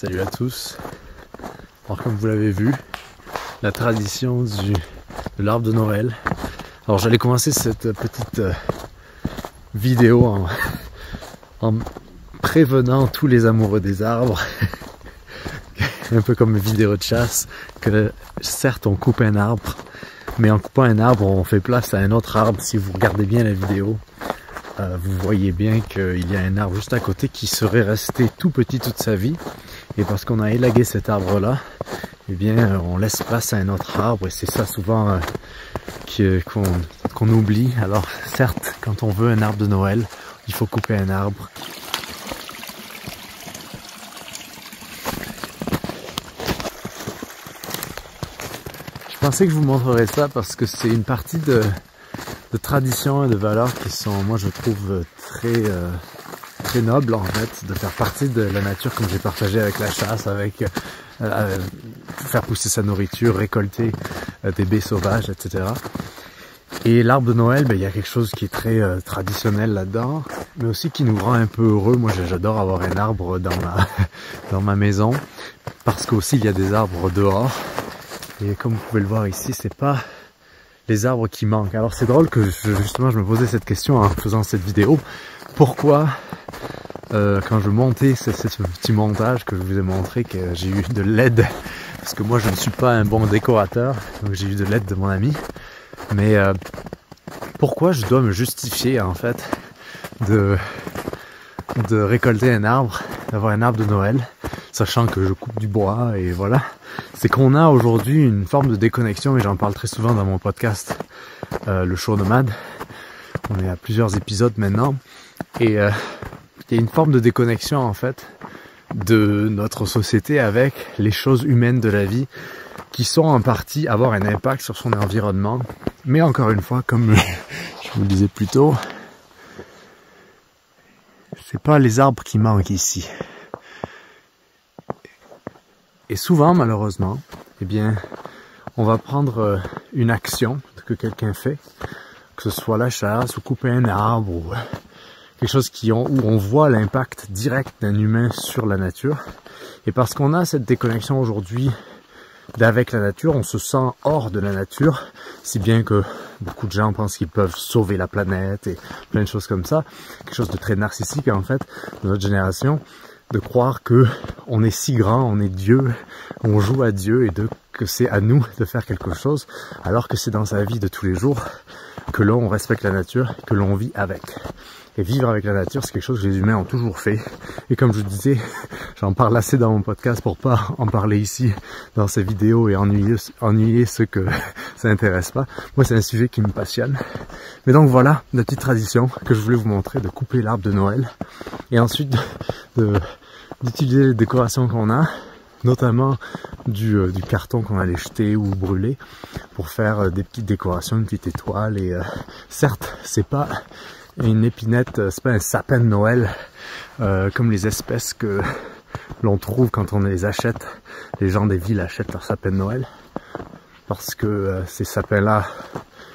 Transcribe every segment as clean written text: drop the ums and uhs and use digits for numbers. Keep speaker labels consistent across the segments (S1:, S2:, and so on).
S1: Salut à tous. Alors comme vous l'avez vu, la tradition de l'arbre de Noël. Alors j'allais commencer cette petite vidéo en prévenant tous les amoureux des arbres, un peu comme une vidéo de chasse, que certes on coupe un arbre, mais en coupant un arbre on fait place à un autre arbre. Si vous regardez bien la vidéo, vous voyez bien qu'il y a un arbre juste à côté qui serait resté tout petit toute sa vie. Et parce qu'on a élagué cet arbre-là, eh bien, on laisse place à un autre arbre. Et c'est ça souvent qu'on oublie. Alors certes, quand on veut un arbre de Noël, il faut couper un arbre. Je pensais que je vous montrerais ça parce que c'est une partie de traditions et de valeurs qui sont, moi je trouve, très nobles en fait, de faire partie de la nature comme j'ai partagé avec la chasse, avec faire pousser sa nourriture, récolter des baies sauvages, etc. Et l'arbre de Noël, il y a quelque chose qui est très traditionnel là-dedans, mais aussi qui nous rend un peu heureux. Moi j'adore avoir un arbre dans ma maison, parce qu'aussi il y a des arbres dehors, et comme vous pouvez le voir ici, c'est pas les arbres qui manquent. Alors c'est drôle que justement je me posais cette question en faisant cette vidéo. Pourquoi quand je montais ce petit montage que je vous ai montré, que j'ai eu de l'aide, parce que moi je ne suis pas un bon décorateur, donc j'ai eu de l'aide de mon ami, mais pourquoi je dois me justifier en fait de récolter un arbre, d'avoir un arbre de Noël, sachant que je coupe du bois et voilà. C'est qu'on a aujourd'hui une forme de déconnexion, et j'en parle très souvent dans mon podcast, le show nomade. On est à plusieurs épisodes maintenant, et il y a une forme de déconnexion en fait de notre société avec les choses humaines de la vie, qui sont en partie avoir un impact sur son environnement. Mais encore une fois, comme je vous le disais plus tôt, c'est pas les arbres qui manquent ici. Et souvent, malheureusement, eh bien, on va prendre une action que quelqu'un fait, que ce soit la chasse ou couper un arbre ou quelque chose où on voit l'impact direct d'un humain sur la nature. Et parce qu'on a cette déconnexion aujourd'hui d'avec la nature, on se sent hors de la nature, si bien que beaucoup de gens pensent qu'ils peuvent sauver la planète et plein de choses comme ça. Quelque chose de très narcissique en fait, de notre génération, de croire que on est si grand, on est Dieu, on joue à Dieu et que c'est à nous de faire quelque chose, alors que c'est dans sa vie de tous les jours que l'on respecte la nature, que l'on vit avec. Et vivre avec la nature, c'est quelque chose que les humains ont toujours fait. Et comme je disais, j'en parle assez dans mon podcast pour pas en parler ici dans ces vidéos et ennuyer ceux que ça n'intéresse pas. Moi, c'est un sujet qui me passionne. Mais donc voilà, la petite tradition que je voulais vous montrer, de couper l'arbre de Noël. Et ensuite, d'utiliser les décorations qu'on a, notamment du carton qu'on allait jeter ou brûler, pour faire des petites décorations, une petite étoile. Et certes, c'est pas une épinette, c'est pas un sapin de Noël comme les espèces que l'on trouve quand on les achète. Les gens des villes achètent leurs sapins de Noël, parce que ces sapins-là,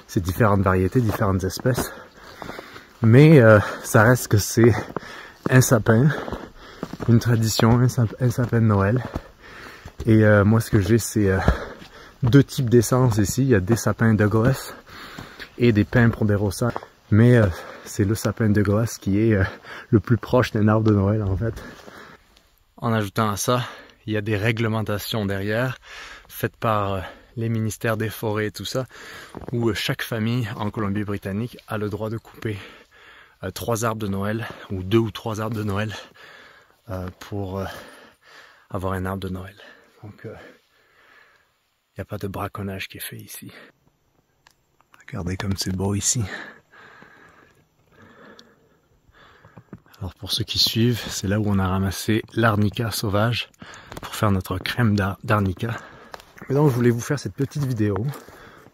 S1: c'est différentes variétés, différentes espèces, mais ça reste que c'est un sapin, une tradition, un sapin de Noël. Et moi ce que j'ai, c'est deux types d'essence ici. Il y a des sapins Douglas et des pins Ponderosa, mais c'est le sapin Douglas qui est le plus proche d'un arbre de Noël en fait. En ajoutant à ça, il y a des réglementations derrière, faites par les ministères des forêts et tout ça, où chaque famille en Colombie-Britannique a le droit de couper 3 arbres de Noël, ou 2 ou 3 arbres de Noël, pour avoir un arbre de Noël. Donc il n'y a pas de braconnage qui est fait ici. Regardez comme c'est beau ici. Alors pour ceux qui suivent, c'est là où on a ramassé l'arnica sauvage pour faire notre crème d'arnica. Et donc je voulais vous faire cette petite vidéo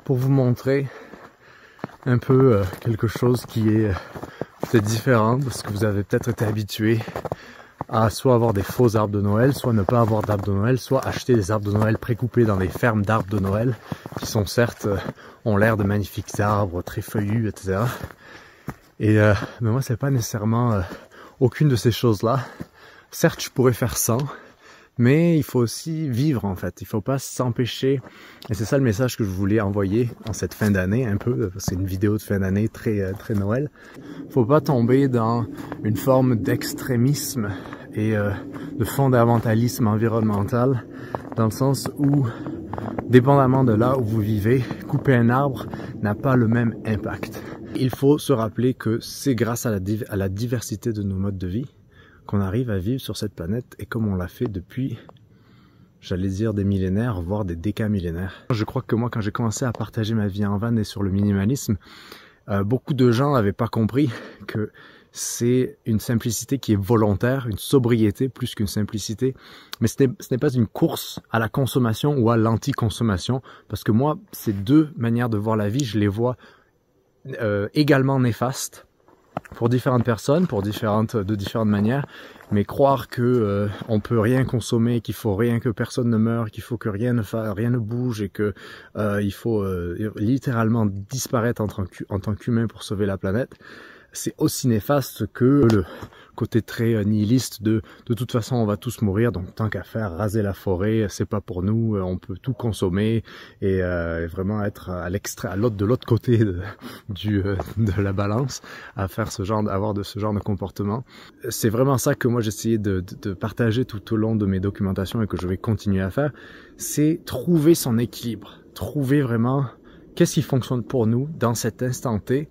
S1: pour vous montrer un peu quelque chose qui est peut-être différent, parce que vous avez peut-être été habitué à soit avoir des faux arbres de Noël, soit ne pas avoir d'arbres de Noël, soit acheter des arbres de Noël précoupés dans des fermes d'arbres de Noël, qui sont certes, ont l'air de magnifiques arbres, très feuillus, etc. Et mais moi c'est pas nécessairement aucune de ces choses-là. Certes je pourrais faire sans, mais il faut aussi vivre en fait. Il faut pas s'empêcher, et c'est ça le message que je voulais envoyer en cette fin d'année un peu, c'est une vidéo de fin d'année très Noël. Faut pas tomber dans une forme d'extrémisme et de fondamentalisme environnemental, dans le sens où, dépendamment de là où vous vivez, couper un arbre n'a pas le même impact. Il faut se rappeler que c'est grâce à la diversité de nos modes de vie qu'on arrive à vivre sur cette planète, et comme on l'a fait depuis, j'allais dire des millénaires, voire des décamillénaires. Je crois que moi, quand j'ai commencé à partager ma vie en van et sur le minimalisme, beaucoup de gens n'avaient pas compris que c'est une simplicité qui est volontaire, une sobriété plus qu'une simplicité. Mais ce n'est pas une course à la consommation ou à l'anti-consommation, parce que moi, ces deux manières de voir la vie, je les vois également néfastes pour différentes personnes, de différentes manières. Mais croire que on peut rien consommer, qu'il faut rien, que personne ne meure, qu'il faut que rien ne bouge, et que il faut littéralement disparaître en tant qu'humain pour sauver la planète, c'est aussi néfaste que le côté très nihiliste de toute façon on va tous mourir, donc tant qu'à faire, raser la forêt, c'est pas pour nous, on peut tout consommer, et vraiment être de l'autre côté de la balance, à faire avoir ce genre de comportement. C'est vraiment ça que moi j'essayais de partager tout au long de mes documentations, et que je vais continuer à faire, c'est trouver son équilibre, trouver vraiment qu'est-ce qui fonctionne pour nous dans cet instant T,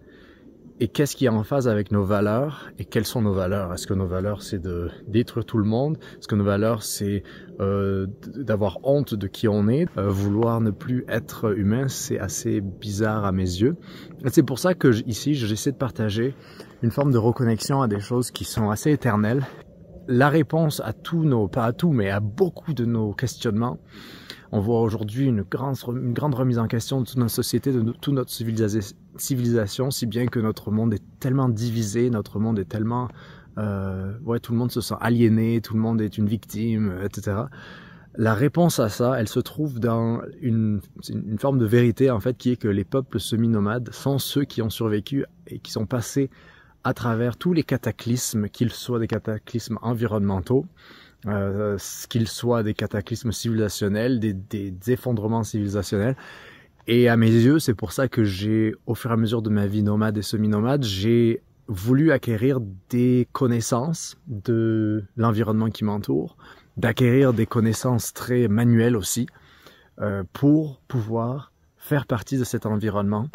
S1: et qu'est-ce qui est en phase avec nos valeurs, et quelles sont nos valeurs. Est-ce que nos valeurs c'est de détruire tout le monde? Est-ce que nos valeurs c'est d'avoir honte de qui on est? Vouloir ne plus être humain, c'est assez bizarre à mes yeux. C'est pour ça que ici j'essaie de partager une forme de reconnexion à des choses qui sont assez éternelles. La réponse à pas à tout, mais à beaucoup de nos questionnements. On voit aujourd'hui une grande remise en question de toute notre société, de toute notre civilisation, si bien que notre monde est tellement divisé, notre monde est tellement... tout le monde se sent aliéné, tout le monde est une victime, etc. La réponse à ça, elle se trouve dans une forme de vérité, en fait, qui est que les peuples semi-nomades sont ceux qui ont survécu et qui sont passés à travers tous les cataclysmes, qu'ils soient des cataclysmes environnementaux, qu'ils soient des cataclysmes civilisationnels, des effondrements civilisationnels. Et à mes yeux, c'est pour ça que au fur et à mesure de ma vie nomade et semi-nomade, j'ai voulu acquérir des connaissances de l'environnement qui m'entoure, d'acquérir des connaissances très manuelles aussi, pour pouvoir faire partie de cet environnement,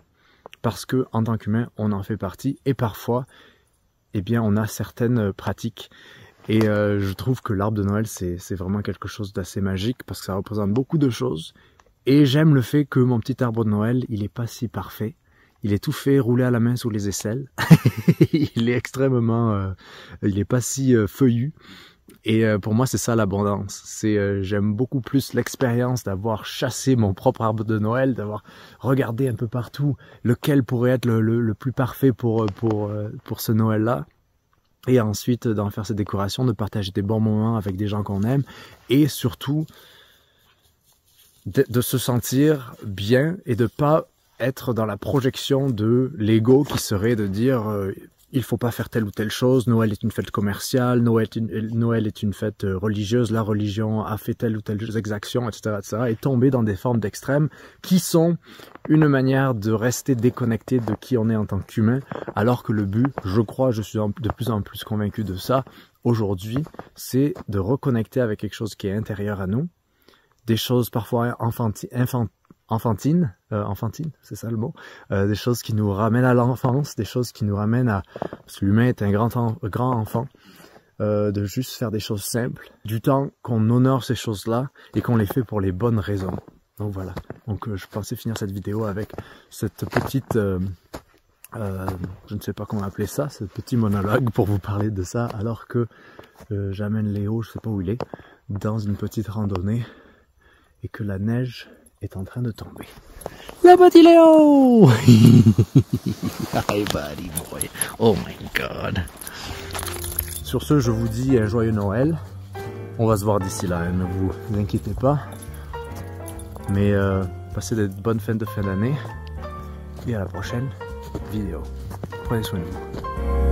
S1: parce que en tant qu'humain, on en fait partie, et parfois, eh bien, on a certaines pratiques. Et je trouve que l'arbre de Noël, c'est vraiment quelque chose d'assez magique, parce que ça représente beaucoup de choses. Et j'aime le fait que mon petit arbre de Noël, il est pas si parfait. Il est tout fait, roulé à la main sous les aisselles. Il est extrêmement... il est pas si feuillu. Et pour moi, c'est ça l'abondance. J'aime beaucoup plus l'expérience d'avoir chassé mon propre arbre de Noël, d'avoir regardé un peu partout lequel pourrait être le plus parfait pour ce Noël-là. Et ensuite d'en faire ces décorations, de partager des bons moments avec des gens qu'on aime, et surtout de se sentir bien et de pas être dans la projection de l'ego qui serait de dire il faut pas faire telle ou telle chose, Noël est une fête commerciale, Noël est une fête religieuse, la religion a fait telle ou telle exaction, etc., etc., et tomber dans des formes d'extrême qui sont une manière de rester déconnecté de qui on est en tant qu'humain, alors que le but, je suis de plus en plus convaincu de ça, aujourd'hui, c'est de reconnecter avec quelque chose qui est intérieur à nous, des choses parfois enfantines, c'est ça le mot, des choses qui nous ramènent à l'enfance, des choses qui nous ramènent à... Parce que l'humain est un grand enfant, de juste faire des choses simples, du temps qu'on honore ces choses-là et qu'on les fait pour les bonnes raisons. Donc voilà, donc je pensais finir cette vidéo avec cette petite... je ne sais pas comment appeler ça, ce petit monologue pour vous parler de ça, alors que j'amène Léo, je sais pas où il est, dans une petite randonnée, et que la neige est en train de tomber. Le petit Léo! Hi buddy boy. Oh my god. Sur ce, je vous dis un joyeux Noël. On va se voir d'ici là, hein, ne vous inquiétez pas. Mais passez de bonnes fêtes de fin d'année. Et à la prochaine vidéo. Prenez soin de vous.